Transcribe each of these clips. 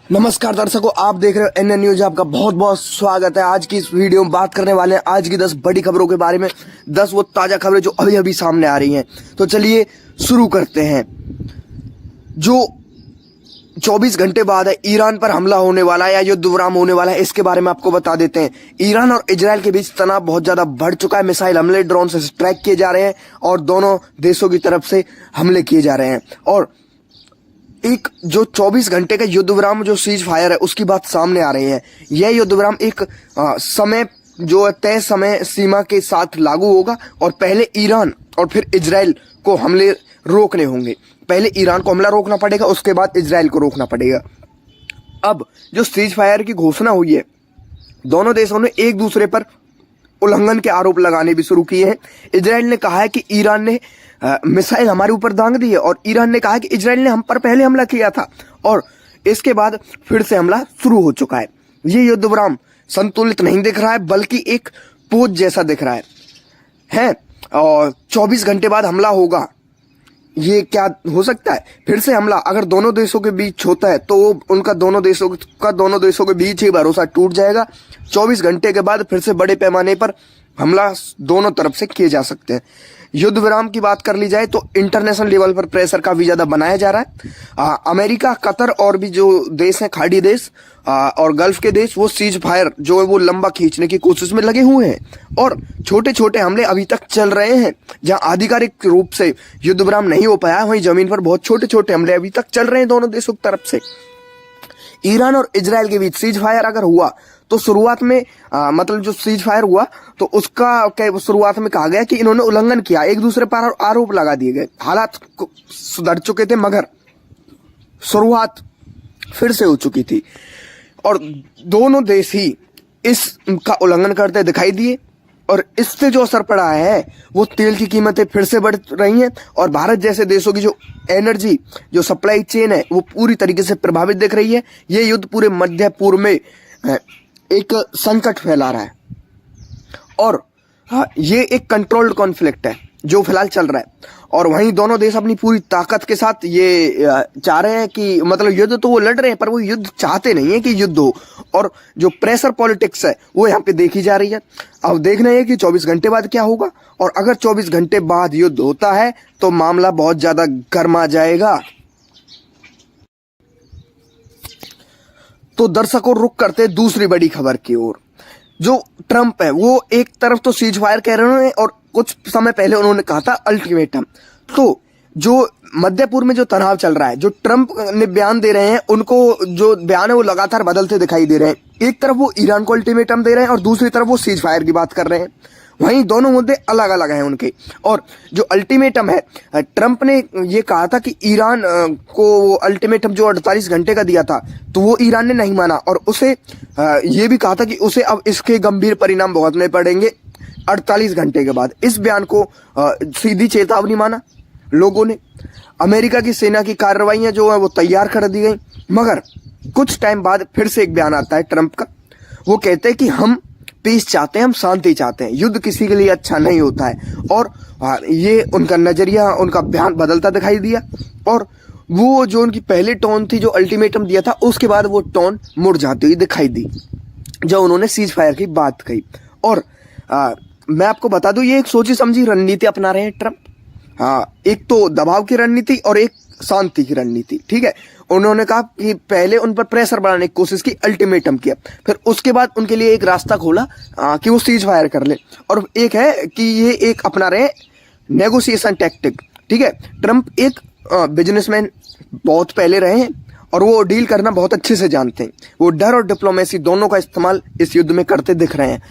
नमस्कार दर्शकों, आप देख रहे हो एनएन न्यूज। आपका बहुत बहुत स्वागत है। आज की इस वीडियो में बात करने वाले हैं आज की 10 बड़ी खबरों के बारे में। 10 वो ताजा खबरें जो अभी अभी सामने आ रही हैं। तो चलिए शुरू करते हैं। जो 24 घंटे बाद है ईरान पर हमला होने वाला है या युद्ध विराम होने वाला है, इसके बारे में आपको बता देते हैं। ईरान और इजराइल के बीच तनाव बहुत ज्यादा बढ़ चुका है। मिसाइल हमले ड्रोन से ट्रैक किए जा रहे हैं और दोनों देशों की तरफ से हमले किए जा रहे हैं। और एक जो 24 घंटे का युद्ध विराम जो सीज फायर है उसकी बात सामने आ रही है। यह युद्ध विराम एक समय जो तय समय सीमा के साथ लागू होगा और पहले ईरान और फिर इजराइल को हमले रोकने होंगे। पहले ईरान को हमला रोकना पड़ेगा, उसके बाद इजराइल को रोकना पड़ेगा। अब जो सीज फायर की घोषणा हुई है, दोनों देशों ने एक दूसरे पर उल्लंघन के आरोप लगाने भी शुरू किए हैं। इजराइल ने कहा है कि ईरान ने मिसाइल हमारे ऊपर दांग दी है और ईरान ने कहा कि इजराइल ने हम पर पहले हमला किया था और इसके बाद फिर से हमला शुरू हो चुका है। ये युद्ध विराम संतुलित नहीं दिख रहा है, बल्कि एक पोज जैसा दिख रहा है। और 24 घंटे बाद हमला होगा, ये क्या हो सकता है? फिर से हमला अगर दोनों देशों के बीच होता है तो उनका दोनों देशों के बीच ही भरोसा टूट जाएगा। 24 घंटे के बाद फिर से बड़े पैमाने पर हमला दोनों तरफ से किए जा सकते हैं। युद्ध विराम की बात कर ली जाए तो इंटरनेशनल लेवल पर प्रेशर काफी ज्यादा बनाया जा रहा है। अमेरिका, कतर और भी जो देश हैं, खाड़ी देश और गल्फ के देश, वो सीज फायर जो है वो लंबा खींचने की कोशिश में लगे हुए हैं और छोटे छोटे हमले अभी तक चल रहे हैं। जहां आधिकारिक रूप से युद्ध विराम नहीं हो पाया, वहीं जमीन पर बहुत छोटे छोटे हमले अभी तक चल रहे हैं दोनों देशों की तरफ से। ईरान और इजराइल के बीच सीज फायर अगर हुआ तो शुरुआत में मतलब जो सीज फायर हुआ तो उसका शुरुआत में कहा गया कि इन्होंने उल्लंघन किया, एक दूसरे पर आरोप लगा दिए गए। हालात सुधर चुके थे मगर शुरुआत फिर से हो चुकी थी और दोनों देश ही इसका उल्लंघन करते दिखाई दिए और इससे जो असर पड़ा है वो तेल की कीमतें फिर से बढ़ रही हैं और भारत जैसे देशों की जो एनर्जी जो सप्लाई चेन है वो पूरी तरीके से प्रभावित दिख रही है। ये युद्ध पूरे मध्य पूर्व में एक संकट फैला रहा है और ये एक कंट्रोल्ड कॉन्फ्लिक्ट है जो फिलहाल चल रहा है। और वहीं दोनों देश अपनी पूरी ताकत के साथ ये चाह रहे हैं कि मतलब युद्ध तो वो लड़ रहे हैं पर वो युद्ध चाहते नहीं है कि युद्ध हो। और जो प्रेशर पॉलिटिक्स है वो यहाँ पे देखी जा रही है। अब देखना है कि 24 घंटे बाद क्या होगा और अगर 24 घंटे बाद युद्ध होता है तो मामला बहुत ज्यादा गर्मा जाएगा। तो दर्शकों, रुक करते दूसरी बड़ी खबर की ओर। जो ट्रंप है वो एक तरफ तो सीज फायर कह रहे हैं और कुछ समय पहले उन्होंने कहा था अल्टीमेटम। तो जो मध्य पूर्व में जो तनाव चल रहा है, जो ट्रंप ने बयान दे रहे हैं, उनको जो बयान है वो लगातार बदलते दिखाई दे रहे हैं। एक तरफ वो ईरान को अल्टीमेटम दे रहे हैं और दूसरी तरफ वो सीज फायर की बात कर रहे हैं। वहीं दोनों मुद्दे अलग अलग हैं उनके। और जो अल्टीमेटम है, ट्रंप ने ये कहा था कि ईरान को अल्टीमेटम जो 48 घंटे का दिया था तो वो ईरान ने नहीं माना और उसे ये भी कहा था कि उसे अब इसके गंभीर परिणाम भुगतने पड़ेंगे 48 घंटे के बाद। इस बयान को सीधी चेतावनी माना लोगों ने। अमेरिका की सेना की कार्रवाइयां जो है वो तैयार कर दी गई मगर कुछ टाइम बाद फिर से एक बयान आता है ट्रंप का। वो कहते हैं कि हम पीस चाहते हैं, हम शांति चाहते हैं, युद्ध किसी के लिए अच्छा नहीं होता है। और ये उनका नजरिया, उनका बयान बदलता दिखाई दिया और वो जो उनकी पहली टोन थी जो अल्टीमेटम दिया था उसके बाद वो टोन मुड़ जाती हुई दिखाई दी जब उन्होंने सीज फायर की बात कही। और मैं आपको बता दूं ये एक सोची समझी रणनीति अपना रहे हैं ट्रंप। एक तो दबाव की रणनीति और एक शांति की रणनीति। ठीक है, उन्होंने कहा कि पहले उन पर प्रेशर बढ़ाने की कोशिश की, अल्टीमेटम किया, फिर उसके बाद उनके लिए एक रास्ता खोला कि वो सीज फायर कर ले। और एक है कि ये एक अपना रहे नेगोशिएशन टैक्टिक। ठीक है, ट्रंप एक बिजनेसमैन बहुत पहले रहे हैं और वो डील करना बहुत अच्छे से जानते हैं। वो डर और डिप्लोमेसी दोनों का इस्तेमाल इस युद्ध में करते दिख रहे हैं।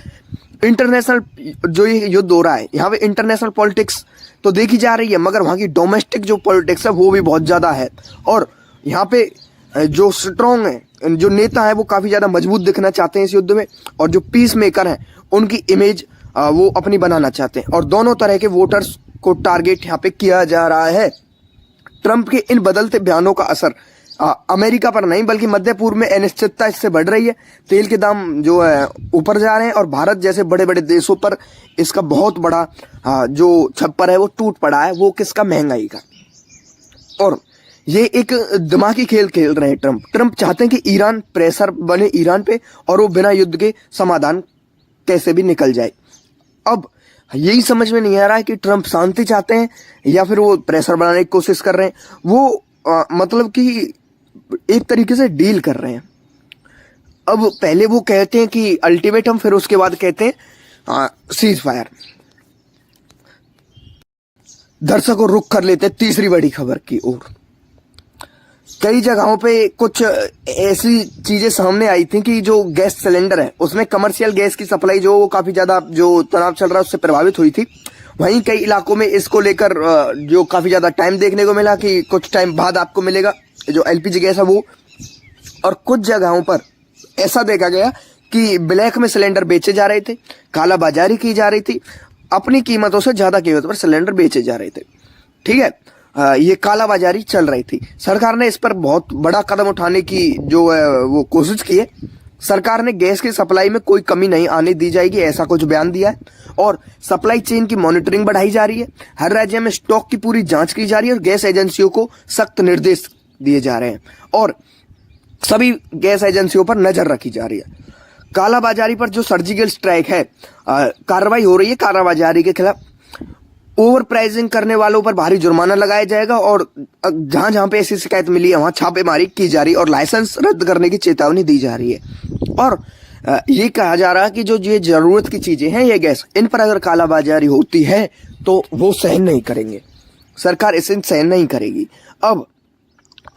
इंटरनेशनल जो ये युद्ध हो रहा है यहाँ पे इंटरनेशनल पॉलिटिक्स तो देखी जा रही है मगर वहाँ की डोमेस्टिक जो पॉलिटिक्स है वो भी बहुत ज़्यादा है। और यहाँ पे जो स्ट्रॉन्ग है, जो नेता है वो काफ़ी ज़्यादा मजबूत दिखना चाहते हैं इस युद्ध में और जो पीस मेकर हैं उनकी इमेज वो अपनी बनाना चाहते हैं और दोनों तरह के वोटर्स को टारगेट यहाँ पे किया जा रहा है। ट्रंप के इन बदलते बयानों का असर अमेरिका पर नहीं बल्कि मध्य पूर्व में अनिश्चितता इससे बढ़ रही है। तेल के दाम जो है ऊपर जा रहे हैं और भारत जैसे बड़े बड़े देशों पर इसका बहुत बड़ा जो छप्पर है वो टूट पड़ा है, वो किसका? महंगाई का। और ये एक दिमागी खेल खेल रहे हैं ट्रंप चाहते हैं कि ईरान प्रेशर बने ईरान पे और वो बिना युद्ध के समाधान कैसे भी निकल जाए। अब यही समझ में नहीं आ रहा है कि ट्रंप शांति चाहते हैं या फिर वो प्रेशर बनाने की कोशिश कर रहे हैं। वो मतलब कि एक तरीके से डील कर रहे हैं। अब पहले वो कहते हैं कि अल्टीमेटम, फिर उसके बाद कहते हैं सीज फायर। दर्शकों रुक कर लेते हैं तीसरी बड़ी खबर की ओर। कई जगहों पे कुछ ऐसी चीजें सामने आई थी कि जो गैस सिलेंडर है उसमें कमर्शियल गैस की सप्लाई जो काफी ज्यादा जो तनाव चल रहा है उससे प्रभावित हुई थी। वहीं कई इलाकों में इसको लेकर जो काफी ज्यादा टाइम देखने को मिला कि कुछ टाइम बाद आपको मिलेगा जो एलपीजी गैस है वो। और कुछ जगहों पर ऐसा देखा गया कि ब्लैक में सिलेंडर बेचे जा रहे थे, कालाबाजारी की जा रही थी, अपनी कीमतों से ज्यादा कीमत पर सिलेंडर बेचे जा रहे थे। ठीक है, ये कालाबाजारी चल रही थी। सरकार ने इस पर बहुत बड़ा कदम उठाने की जो है वो कोशिश की है। सरकार ने गैस की सप्लाई में कोई कमी नहीं आने दी जाएगी, ऐसा कुछ बयान दिया है। और सप्लाई चेन की मॉनिटरिंग बढ़ाई जा रही है। हर राज्य में स्टॉक की पूरी जांच की जा रही है और गैस एजेंसियों को सख्त निर्देश दिए जा रहे हैं और सभी गैस एजेंसियों पर नजर रखी जा रही है। कालाबाजारी पर जो सर्जिकल स्ट्राइक है, कार्रवाई हो रही है कालाबाजारी के खिलाफ। ओवर प्राइसिंग करने वालों पर भारी जुर्माना लगाया जाएगा और जहां जहां पे ऐसी शिकायत मिली है वहां छापेमारी की जा रही है और लाइसेंस रद्द करने की चेतावनी दी जा रही है। और ये कहा जा रहा है कि जो ये जरूरत की चीजें हैं ये गैस, इन पर अगर कालाबाजारी होती है तो वो सहन नहीं करेंगे, सरकार इसे सहन नहीं करेगी। अब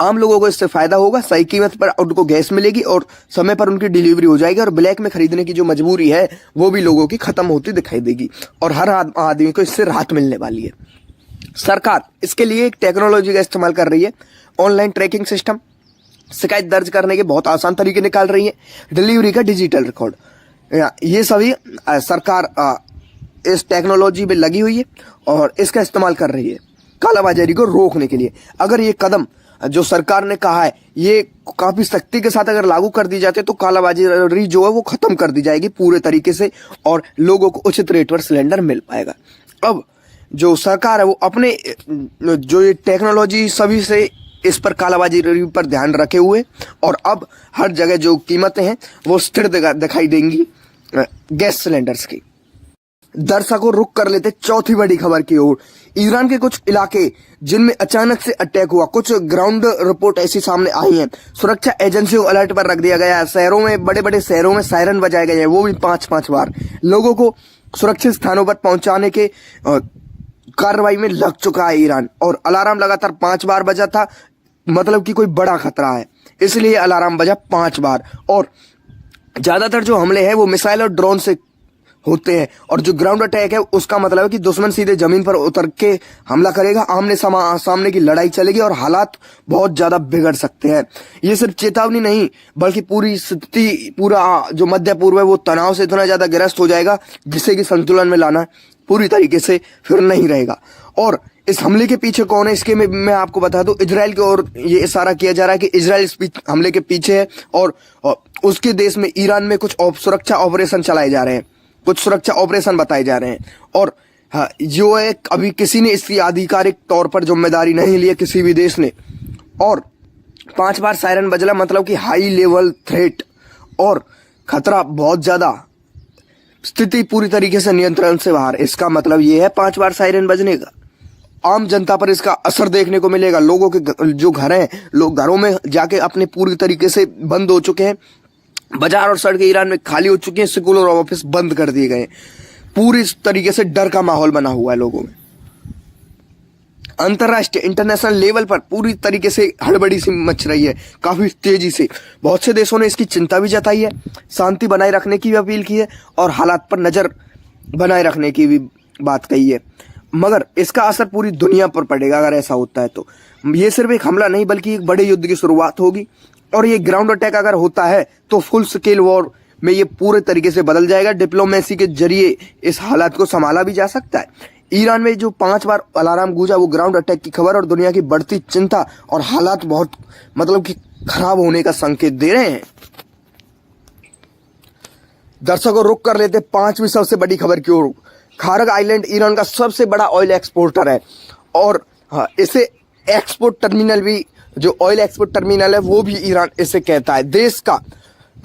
आम लोगों को इससे फायदा होगा, सही कीमत पर उनको गैस मिलेगी और समय पर उनकी डिलीवरी हो जाएगी और ब्लैक में खरीदने की जो मजबूरी है वो भी लोगों की खत्म होती दिखाई देगी और हर आदमी को इससे राहत मिलने वाली है। सरकार इसके लिए एक टेक्नोलॉजी का इस्तेमाल कर रही है, ऑनलाइन ट्रैकिंग सिस्टम, शिकायत दर्ज करने के बहुत आसान तरीके निकाल रही है, डिलीवरी का डिजिटल रिकॉर्ड, ये सभी सरकार इस टेक्नोलॉजी में लगी हुई है और इसका इस्तेमाल कर रही है कालाबाजारी को रोकने के लिए। अगर ये कदम जो सरकार ने कहा है ये काफी सख्ती के साथ अगर लागू कर दी जाती है तो कालाबाजारी जो है वो खत्म कर दी जाएगी पूरे तरीके से और लोगों को उचित रेट पर सिलेंडर मिल पाएगा। अब जो सरकार है वो अपने जो ये टेक्नोलॉजी सभी से इस पर कालाबाजारी पर ध्यान रखे हुए और अब हर जगह जो कीमतें हैं वो स्थिर दिखाई देंगी गैस सिलेंडर्स की। दर्शकों रुक कर लेते चौथी बड़ी खबर की ओर। ईरान के कुछ इलाके जिनमें अचानक से अटैक हुआ, कुछ ग्राउंड रिपोर्ट ऐसी सामने आई है। सुरक्षा एजेंसियों को अलर्ट पर रख दिया गया है। शहरों में, बड़े बड़े शहरों में सायरन बजाए गए हैं, वो भी 5-5 बार। लोगों को सुरक्षित स्थानों पर पहुंचाने के कार्रवाई में लग चुका है ईरान और अलार्म लगातार 5 बार बजा था, मतलब कि कोई बड़ा खतरा है इसलिए अलार्म बजा 5 बार। और ज्यादातर जो हमले हैं वो मिसाइल और ड्रोन से होते हैं और जो ग्राउंड अटैक है उसका मतलब है कि दुश्मन सीधे जमीन पर उतर के हमला करेगा, आमने सामने की लड़ाई चलेगी और हालात बहुत ज्यादा बिगड़ सकते हैं। ये सिर्फ चेतावनी नहीं बल्कि पूरी स्थिति, पूरा जो मध्य पूर्व है वो तनाव से इतना ज्यादा ग्रस्त हो जाएगा जिससे कि संतुलन में लाना पूरी तरीके से फिर नहीं रहेगा। और इस हमले के पीछे कौन है इसके में मैं आपको बता दूं, इजराइल की ओर ये इशारा किया जा रहा है कि इजराइल इस हमले के पीछे है और उसके देश में ईरान में कुछ सुरक्षा ऑपरेशन चलाए जा रहे हैं, कुछ सुरक्षा ऑपरेशन बताए जा रहे हैं। और जो है अभी किसी ने इसकी आधिकारिक तौर पर जिम्मेदारी नहीं ली है किसी भी देश ने। और 5 बार सायरन बजला मतलब कि हाई लेवल थ्रेट और खतरा बहुत ज्यादा, स्थिति पूरी तरीके से नियंत्रण से बाहर। इसका मतलब ये है 5 बार सायरन बजने का आम जनता पर इसका असर देखने को मिलेगा। लोगों के जो घर हैं, लोग घरों में जाके अपने पूरी तरीके से बंद हो चुके हैं। बाजार और सड़कें ईरान में खाली हो चुकी हैं, स्कूल और ऑफिस बंद कर दिए गए। पूरी तरीके से डर का माहौल बना हुआ है लोगों में। अंतरराष्ट्रीय इंटरनेशनल लेवल पर पूरी तरीके से हड़बड़ी सी मच रही है काफी तेजी से। बहुत से देशों ने इसकी चिंता भी जताई है, शांति बनाए रखने की भी अपील की है और हालात पर नजर बनाए रखने की भी बात कही है। मगर इसका असर पूरी दुनिया पर पड़ेगा अगर ऐसा होता है तो। ये सिर्फ एक हमला नहीं बल्कि एक बड़े युद्ध की शुरुआत होगी और ये ग्राउंड अटैक अगर होता है तो फुल स्केल वॉर में ये पूरे तरीके से बदल जाएगा। डिप्लोमेसी के जरिए इस हालात को संभाला भी जा सकता है। ईरान में जो 5 बार अलार्म गूंजा वो ग्राउंड अटैक की खबर और दुनिया की बढ़ती चिंता और हालात बहुत मतलब कि खराब होने का संकेत दे रहे हैं। दर्शकों रुक कर लेते 5वीं सबसे बड़ी खबर की ओर। खारग आइलैंड ईरान का सबसे बड़ा ऑयल एक्सपोर्टर है और इसे एक्सपोर्ट टर्मिनल भी, जो ऑयल एक्सपोर्ट टर्मिनल है वो भी ईरान इसे कहता है। देश का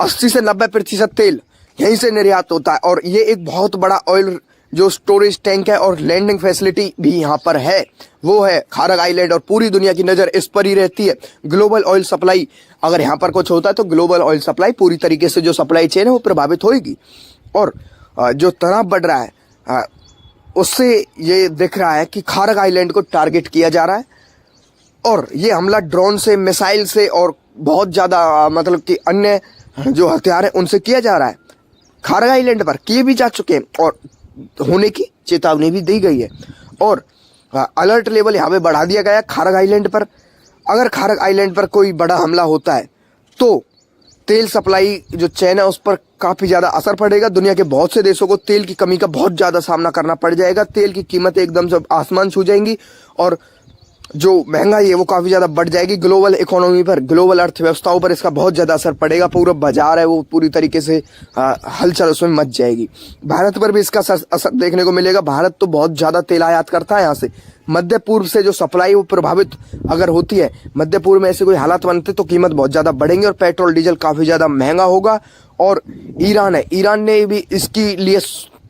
80 से 90% तेल यहीं से निर्यात होता है और ये एक बहुत बड़ा ऑयल जो स्टोरेज टैंक है और लैंडिंग फैसिलिटी भी यहाँ पर है, वो है खारग आइलैंड। और पूरी दुनिया की नज़र इस पर ही रहती है। ग्लोबल ऑयल सप्लाई, अगर यहाँ पर कुछ होता है तो ग्लोबल ऑयल सप्लाई पूरी तरीके से जो सप्लाई चेन है वो प्रभावित होगी। और जो तनाव बढ़ रहा है उससे ये दिख रहा है कि खारग आइलैंड को टारगेट किया जा रहा है और ये हमला ड्रोन से, मिसाइल से और बहुत ज़्यादा मतलब कि अन्य जो हथियार हैं उनसे किया जा रहा है। खारग आइलैंड पर किए भी जा चुके हैं और होने की चेतावनी भी दी गई है और अलर्ट लेवल यहाँ पे बढ़ा दिया गया है खारग आइलैंड पर। अगर खारग आइलैंड पर कोई बड़ा हमला होता है तो तेल सप्लाई जो चैन है उस पर काफ़ी ज़्यादा असर पड़ेगा। दुनिया के बहुत से देशों को तेल की कमी का बहुत ज़्यादा सामना करना पड़ जाएगा। तेल की कीमतें एकदम से आसमान छू जाएंगी और जो महंगाई है वो काफ़ी ज़्यादा बढ़ जाएगी। ग्लोबल इकोनॉमी पर, ग्लोबल अर्थव्यवस्थाओं पर इसका बहुत ज़्यादा असर पड़ेगा। पूरा बाजार है वो पूरी तरीके से हलचल उसमें मच जाएगी। भारत पर भी इसका असर देखने को मिलेगा। भारत तो बहुत ज़्यादा तेल आयात करता है यहाँ से। मध्य पूर्व से जो सप्लाई वो प्रभावित अगर होती है, मध्य पूर्व में ऐसे कोई हालात बनते तो कीमत बहुत ज़्यादा बढ़ेंगे और पेट्रोल डीजल काफ़ी ज़्यादा महंगा होगा। और ईरान है, ईरान ने भी इसके लिए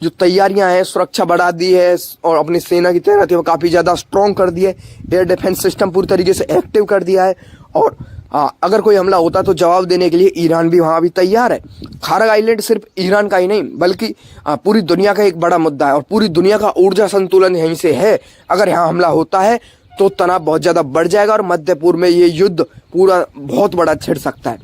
जो तैयारियां हैं, सुरक्षा बढ़ा दी है और अपनी सेना की तैनाती वो काफ़ी ज़्यादा स्ट्रॉन्ग कर दी है। एयर डिफेंस सिस्टम पूरी तरीके से एक्टिव कर दिया है और अगर कोई हमला होता तो जवाब देने के लिए ईरान भी वहाँ भी तैयार है। खारग आइलैंड सिर्फ ईरान का ही नहीं बल्कि पूरी दुनिया का एक बड़ा मुद्दा है और पूरी दुनिया का ऊर्जा संतुलन यहीं से है। अगर यहाँ हमला होता है तो तनाव बहुत ज़्यादा बढ़ जाएगा और मध्य पूर्व में ये युद्ध पूरा बहुत बड़ा छिड़ सकता है।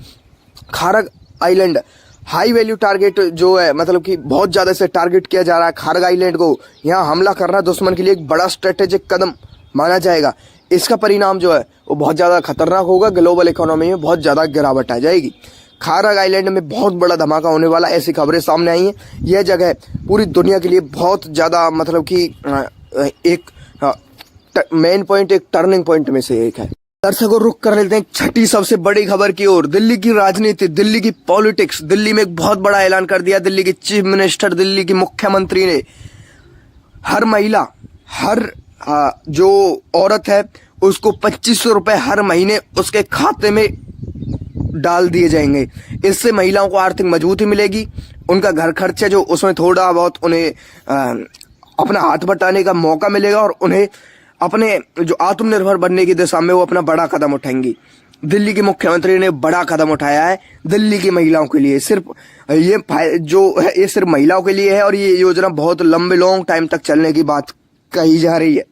खारग आइलैंड हाई वैल्यू टारगेट जो है, मतलब कि बहुत ज़्यादा से टारगेट किया जा रहा है खारग आइलैंड को। यहाँ हमला करना दुश्मन के लिए एक बड़ा स्ट्रेटेजिक कदम माना जाएगा। इसका परिणाम जो है वो बहुत ज़्यादा खतरनाक होगा। ग्लोबल इकोनॉमी में बहुत ज़्यादा गिरावट आ जाएगी। खारग आइलैंड में बहुत बड़ा धमाका होने वाला, ऐसी खबरें सामने आई हैं। यह जगह पूरी दुनिया के लिए बहुत ज़्यादा मतलब कि एक मेन पॉइंट, एक टर्निंग पॉइंट में से एक है। दर्शकों रुक कर लेते हैं छठी सबसे बड़ी खबर की ओर। दिल्ली की राजनीति, दिल्ली की पॉलिटिक्स। दिल्ली में एक बहुत बड़ा ऐलान कर दिया दिल्ली के चीफ मिनिस्टर, दिल्ली की मुख्यमंत्री ने। हर महिला, हर जो औरत है उसको 2500 रुपए हर महीने उसके खाते में डाल दिए जाएंगे। इससे महिलाओं को आर्थिक मजबूती मिलेगी। उनका घर खर्च है जो उसमें थोड़ा बहुत उन्हें अपना हाथ बटाने का मौका मिलेगा और उन्हें अपने जो आत्मनिर्भर बनने की दिशा में वो अपना बड़ा कदम उठाएंगी। दिल्ली के मुख्यमंत्री ने बड़ा कदम उठाया है दिल्ली की महिलाओं के लिए। सिर्फ ये जो है ये सिर्फ महिलाओं के लिए है और ये योजना बहुत लॉन्ग टाइम तक चलने की बात कही जा रही है।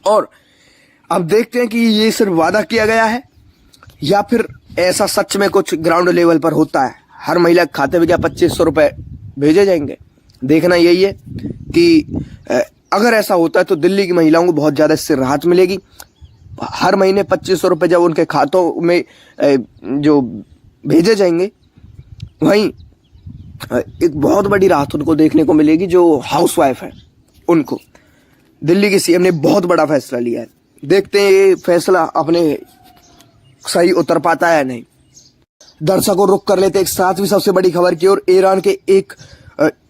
और अब देखते हैं कि ये सिर्फ वादा किया गया है या फिर ऐसा सच में कुछ ग्राउंड लेवल पर होता है। हर महिला के खाते में क्या 2500 रुपए भेजे जाएंगे? देखना यही है कि अगर ऐसा होता है तो दिल्ली की महिलाओं को बहुत ज़्यादा इससे राहत मिलेगी। हर महीने 2500 रुपये जब उनके खातों में जो भेजे जाएंगे, वहीं एक बहुत बड़ी राहत उनको देखने को मिलेगी जो हाउसवाइफ है उनको। दिल्ली के सीएम ने बहुत बड़ा फैसला लिया है। देखते हैं ये फैसला अपने सही उतर पाता है या नहीं। दर्शकों रुक कर लेते एक सातवीं सबसे बड़ी खबर की ओर। ईरान के एक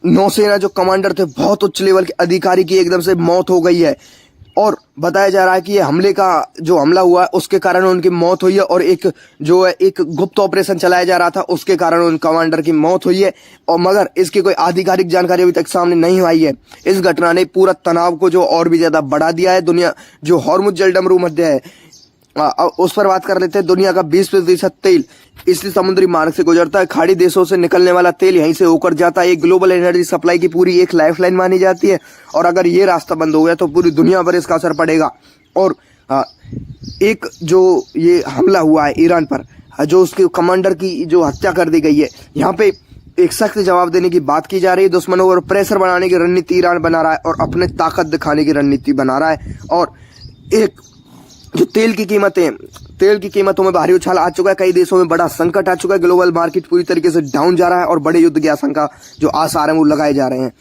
नौसेना जो कमांडर थे, बहुत उच्च लेवल के अधिकारी की एकदम से मौत हो गई है और बताया जा रहा है कि ये हमले का जो हमला हुआ है उसके कारण उनकी मौत हुई है और एक जो है एक गुप्त ऑपरेशन चलाया जा रहा था उसके कारण उन कमांडर की मौत हुई है। और मगर इसकी कोई आधिकारिक जानकारी अभी तक सामने नहीं आई है। इस घटना ने पूरा तनाव को जो और भी ज्यादा बढ़ा दिया है। दुनिया जो हॉर्मुज जलडमरू मध्य है उस पर बात कर लेते हैं। दुनिया का 20% तेल इसी समुद्री मार्ग से गुजरता है। खाड़ी देशों से निकलने वाला तेल यहीं से होकर जाता है। ये ग्लोबल एनर्जी सप्लाई की पूरी एक लाइफलाइन मानी जाती है और अगर ये रास्ता बंद हो गया तो पूरी दुनिया पर इसका असर पड़ेगा। और एक जो ये हमला हुआ है ईरान पर, जो उसके कमांडर की जो हत्या कर दी गई है, यहाँ पे एक सख्त जवाब देने की बात की जा रही है। दुश्मनों पर प्रेशर बनाने की रणनीति ईरान बना रहा है और अपने ताकत दिखाने की रणनीति बना रहा है। और एक जो तेल की कीमतों में भारी उछाल आ चुका है। कई देशों में बड़ा संकट आ चुका है। ग्लोबल मार्केट पूरी तरीके से डाउन जा रहा है और बड़े युद्ध की आशंका जो आसार हैं वो लगाए जा रहे हैं।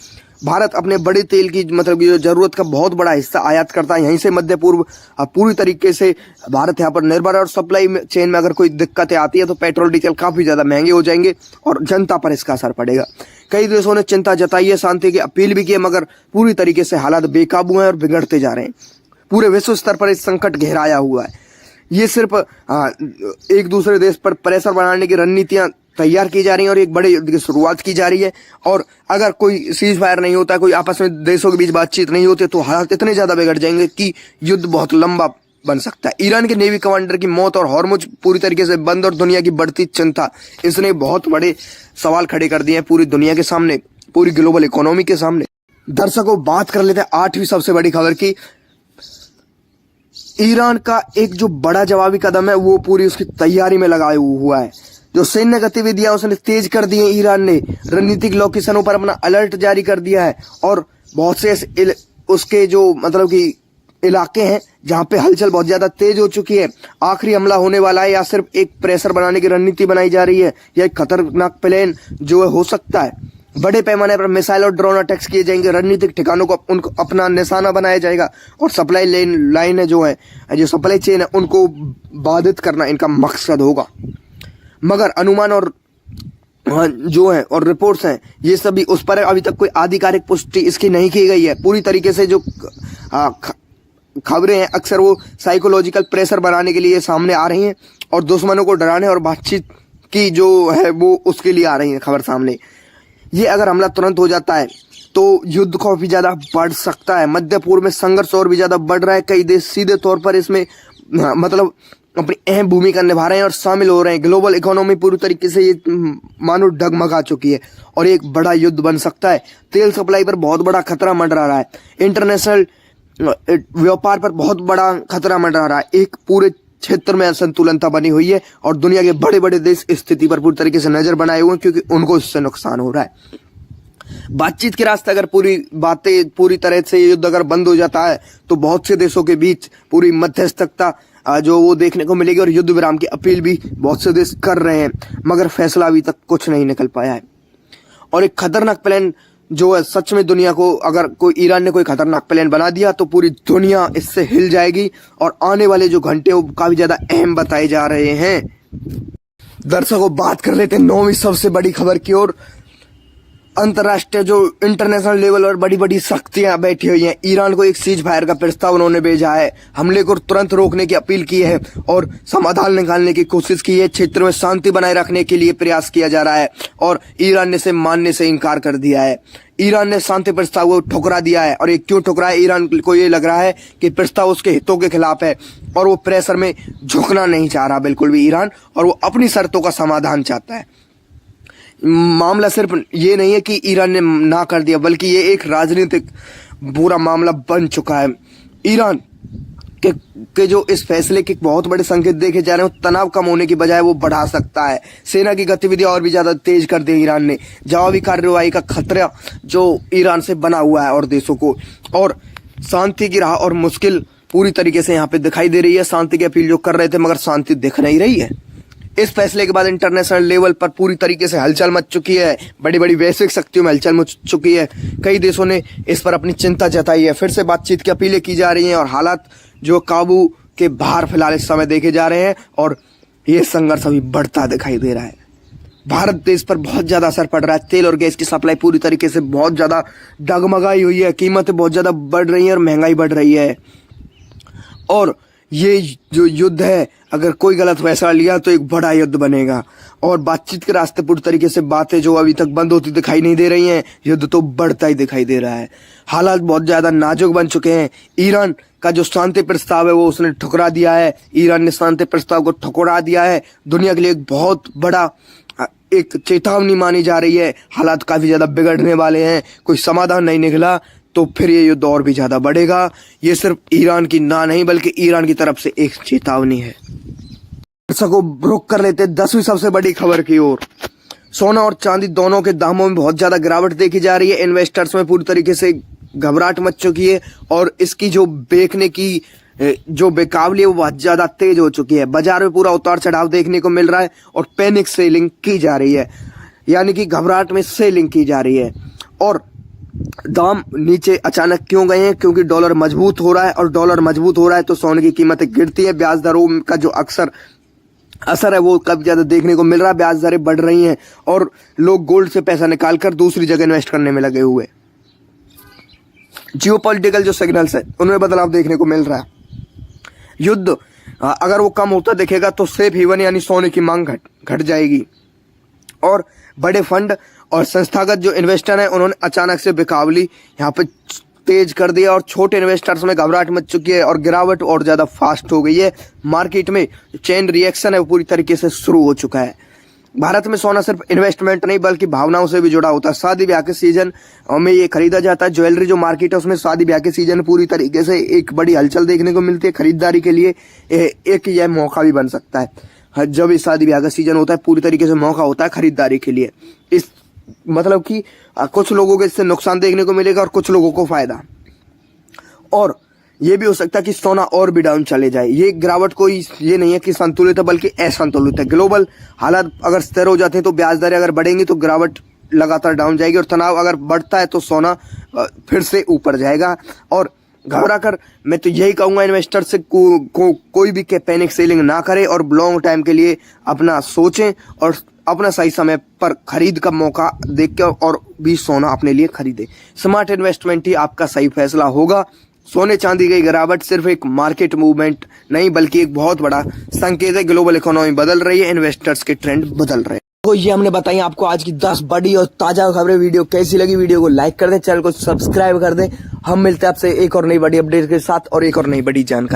भारत अपने बड़े तेल की मतलब की जो जरूरत का बहुत बड़ा हिस्सा आयात करता है। यहीं से मध्य पूर्व पूरी तरीके से भारत यहाँ पर निर्भर है और सप्लाई चेन में अगर कोई दिक्कतें आती है तो पेट्रोल डीजल काफ़ी ज़्यादा महंगे हो जाएंगे और जनता पर इसका असर पड़ेगा। कई देशों ने चिंता जताई है, शांति की अपील भी की है, मगर पूरी तरीके से हालात बेकाबू हैं और बिगड़ते जा रहे हैं। पूरे विश्व स्तर पर इस संकट गहराया हुआ है। ये सिर्फ एक दूसरे देश पर प्रेशर बनाने की रणनीतियां तैयार की जा रही हैं और एक बड़े युद्ध की शुरुआत की जा रही है। और अगर कोई सीज फायर नहीं होता, कोई आपस में देशों के बीच बातचीत नहीं होती, तो हालात इतने ज्यादा बिगड़ जाएंगे कि युद्ध बहुत लंबा बन सकता है। ईरान के नेवी कमांडर की मौत और हॉर्मुज पूरी तरीके से बंद और दुनिया की बढ़ती चिंता, इसने बहुत बड़े सवाल खड़े कर दिए हैं पूरी दुनिया के सामने, पूरी ग्लोबल इकोनॉमी के सामने। दर्शकों, बात कर लेते हैं 8वीं सबसे बड़ी खबर की। ईरान का एक जो बड़ा जवाबी कदम है वो पूरी उसकी तैयारी में लगाया हुआ है। जो सैन्य गतिविधियां उसने तेज कर दी है। ईरान ने रणनीतिक लोकेशनों पर अपना अलर्ट जारी कर दिया है और बहुत से उसके जो मतलब कि इलाके हैं जहां पे हलचल बहुत ज्यादा तेज हो चुकी है। आखिरी हमला होने वाला है या सिर्फ एक प्रेशर बनाने की रणनीति बनाई जा रही है या एक खतरनाक प्लान जो है हो सकता है। बड़े पैमाने पर मिसाइल और ड्रोन अटैक्स किए जाएंगे, रणनीतिक ठिकानों को उनको अपना निशाना बनाया जाएगा और सप्लाई लाइन है जो सप्लाई चेन है उनको बाधित करना इनका मकसद होगा। मगर अनुमान और जो है और रिपोर्ट्स हैं ये सभी उस पर अभी तक कोई आधिकारिक पुष्टि इसकी नहीं की गई है। पूरी तरीके से जो खबरें हैं अक्सर वो साइकोलॉजिकल प्रेशर बनाने के लिए सामने आ रही हैं और दुश्मनों को डराने और बातचीत की जो है वो उसके लिए आ रही है खबर सामने। ये अगर हमला तुरंत हो जाता है तो युद्ध को भी ज्यादा बढ़ सकता है। मध्य पूर्व में संघर्ष और भी ज्यादा बढ़ रहा है। कई देश सीधे तौर पर इसमें मतलब अपनी अहम भूमिका निभा रहे हैं और शामिल हो रहे हैं। ग्लोबल इकोनॉमी पूरी तरीके से ये मानो डगमगा चुकी है और एक बड़ा युद्ध बन सकता है। तेल सप्लाई पर बहुत बड़ा खतरा मंडरा रहा है। इंटरनेशनल व्यापार पर बहुत बड़ा खतरा मंडरा रहा है। एक पूरे क्षेत्र में असंतुलनता बनी हुई है और दुनिया के बड़े बड़े देश इस स्थिति पर पूरी तरीके से नजर बनाए हुए हैं क्योंकि उनको इससे नुकसान हो रहा है। बातचीत के रास्ते अगर पूरी तरह से युद्ध अगर बंद हो जाता है तो बहुत से देशों के बीच पूरी मध्यस्थता जो वो देखने को मिलेगी और युद्ध विराम की अपील भी बहुत से देश कर रहे हैं, मगर फैसला अभी तक कुछ नहीं निकल पाया है। और एक खतरनाक प्लान जो है सच में दुनिया को, अगर कोई ईरान ने कोई खतरनाक प्लान बना दिया तो पूरी दुनिया इससे हिल जाएगी और आने वाले जो घंटे वो काफी ज्यादा अहम बताए जा रहे हैं। दर्शकों, बात कर लेते हैं 9वीं सबसे बड़ी खबर की ओर। अंतर्राष्ट्रीय जो इंटरनेशनल लेवल पर बड़ी बड़ी शक्तियां बैठी हुई हैं। ईरान को एक सीज फायर का प्रस्ताव उन्होंने भेजा है। हमले को तुरंत रोकने की अपील की है और समाधान निकालने की कोशिश की है। क्षेत्र में शांति बनाए रखने के लिए प्रयास किया जा रहा है और ईरान ने इसे मानने से इनकार कर दिया है। ईरान ने शांति प्रस्ताव को ठुकरा दिया है और ये क्यों ठुकरा है? ईरान को ये लग रहा है कि प्रस्ताव उसके हितों के खिलाफ है और वो प्रेशर में झुकना नहीं चाह रहा बिल्कुल भी ईरान, और वो अपनी शर्तों का समाधान चाहता है। मामला सिर्फ ये नहीं है कि ईरान ने ना कर दिया, बल्कि ये एक राजनीतिक पूरा मामला बन चुका है। ईरान के जो इस फैसले के बहुत बड़े संकेत देखे जा रहे हैं, तनाव कम होने की बजाय वो बढ़ा सकता है। सेना की गतिविधियां और भी ज्यादा तेज कर दी ईरान ने। जवाबी कार्रवाई का खतरा जो ईरान से बना हुआ है और देशों को, और शांति की राह और मुश्किल पूरी तरीके से यहाँ पे दिखाई दे रही है। शांति की अपील जो कर रहे थे मगर शांति दिख नहीं रही है। इस फैसले के बाद इंटरनेशनल लेवल पर पूरी तरीके से हलचल मच चुकी है। बड़ी बड़ी वैश्विक शक्तियों में हलचल मच चुकी है। कई देशों ने इस पर अपनी चिंता जताई है। फिर से बातचीत की अपीलें की जा रही हैं और हालात जो काबू के बाहर फिलहाल इस समय देखे जा रहे हैं और ये संघर्ष अभी बढ़ता दिखाई दे रहा है। भारत देश पर बहुत ज्यादा असर पड़ रहा है। तेल और गैस की सप्लाई पूरी तरीके से बहुत ज्यादा डगमगाई हुई है। कीमतें बहुत ज्यादा बढ़ रही हैं और महंगाई बढ़ रही है। और ये जो युद्ध है, अगर कोई गलत फैसला लिया तो एक बड़ा युद्ध बनेगा और बातचीत के रास्ते पूरी तरीके से बातें जो अभी तक बंद होती दिखाई नहीं दे रही हैं, युद्ध तो बढ़ता ही दिखाई दे रहा है। हालात बहुत ज्यादा नाजुक बन चुके हैं। ईरान का जो शांति प्रस्ताव है वो उसने ठुकरा दिया है। ईरान ने शांति प्रस्ताव को ठुकरा दिया है। दुनिया के लिए एक बहुत बड़ा एक चेतावनी मानी जा रही है। हालात काफी ज्यादा बिगड़ने वाले हैं। कोई समाधान नहीं निकला तो फिर ये युद्ध और भी ज्यादा बढ़ेगा। ये सिर्फ ईरान की ना नहीं बल्कि ईरान की तरफ से एक चेतावनी है। दर्शकों, रुक कर लेते 10वीं सबसे बड़ी खबर की ओर। सोना और चांदी दोनों के दामों में बहुत ज्यादा गिरावट देखी जा रही है। इन्वेस्टर्स में पूरी तरीके से घबराहट मच चुकी है और इसकी जो बेचने की जो बेकाबली है वो बहुत ज्यादा तेज हो चुकी है। बाजार में पूरा उतार चढ़ाव देखने को मिल रहा है और पैनिक सेलिंग की जा रही है, यानी कि घबराहट में सेलिंग की जा रही है। और दाम नीचे अचानक क्यों गए हैं? क्योंकि डॉलर मजबूत हो रहा है और डॉलर मजबूत हो रहा है तो सोने की कीमतें गिरती है। ब्याज दरों का जो अक्सर असर है वो काफी ज्यादा देखने को मिल रहा है। ब्याज दरें बढ़ रही हैं और लोग गोल्ड से पैसा निकालकर दूसरी जगह इन्वेस्ट करने में लगे हुए। जियोपॉलिटिकल जो सिग्नल्स है उनमें बदलाव देखने को मिल रहा है। युद्ध अगर वो कम होता दिखेगा तो सेफ हेवन यानी सोने की मांग घट जाएगी, और बड़े फंड और संस्थागत जो इन्वेस्टर हैं उन्होंने अचानक से बिकावली यहाँ पे तेज कर दिया और छोटे इन्वेस्टर्स में घबराहट मच चुकी है और गिरावट और ज़्यादा फास्ट हो गई है। मार्केट में चेन रिएक्शन है वो पूरी तरीके से शुरू हो चुका है। भारत में सोना सिर्फ इन्वेस्टमेंट नहीं बल्कि भावनाओं से भी जुड़ा होता है। शादी ब्याह के सीजन में ये खरीदा जाता है। ज्वेलरी जो मार्केट है उसमें शादी ब्याह के सीजन पूरी तरीके से एक बड़ी हलचल देखने को मिलती है। खरीदारी के लिए एक यह मौका भी बन सकता है। जब इस शादी ब्याह का सीजन होता है पूरी तरीके से मौका होता है खरीदारी के लिए। इस मतलब कि कुछ लोगों को इससे नुकसान देखने को मिलेगा और कुछ लोगों को फायदा, और ये भी हो सकता है कि सोना और भी डाउन चले जाए। ये गिरावट कोई ये नहीं है कि संतुलित है बल्कि असंतुलित है। ग्लोबल हालात अगर स्थिर हो जाते हैं तो ब्याज दरें अगर बढ़ेंगी तो गिरावट लगातार डाउन जाएगी, और तनाव अगर बढ़ता है तो सोना फिर से ऊपर जाएगा। और घबरा कर मैं तो यही कहूँगा इन्वेस्टर से कोई भी पैनिक सेलिंग ना करे और लॉन्ग टाइम के लिए अपना सोचें और अपना सही समय पर खरीद का मौका देख के और भी सोना अपने लिए खरीदे। स्मार्ट इन्वेस्टमेंट ही आपका सही फैसला होगा। सोने चांदी की गिरावट सिर्फ एक मार्केट मूवमेंट नहीं बल्कि एक बहुत बड़ा संकेत है। ग्लोबल इकोनॉमी बदल रही है, इन्वेस्टर्स के ट्रेंड बदल रहे हैं। तो ये हमने बताई आपको आज की 10 बड़ी और ताजा खबरें। वीडियो कैसी लगी? वीडियो को लाइक कर दें, चैनल को सब्सक्राइब कर दें। हम मिलते हैं आपसे एक और नई बड़ी अपडेट के साथ और एक और नई बड़ी जानकारी।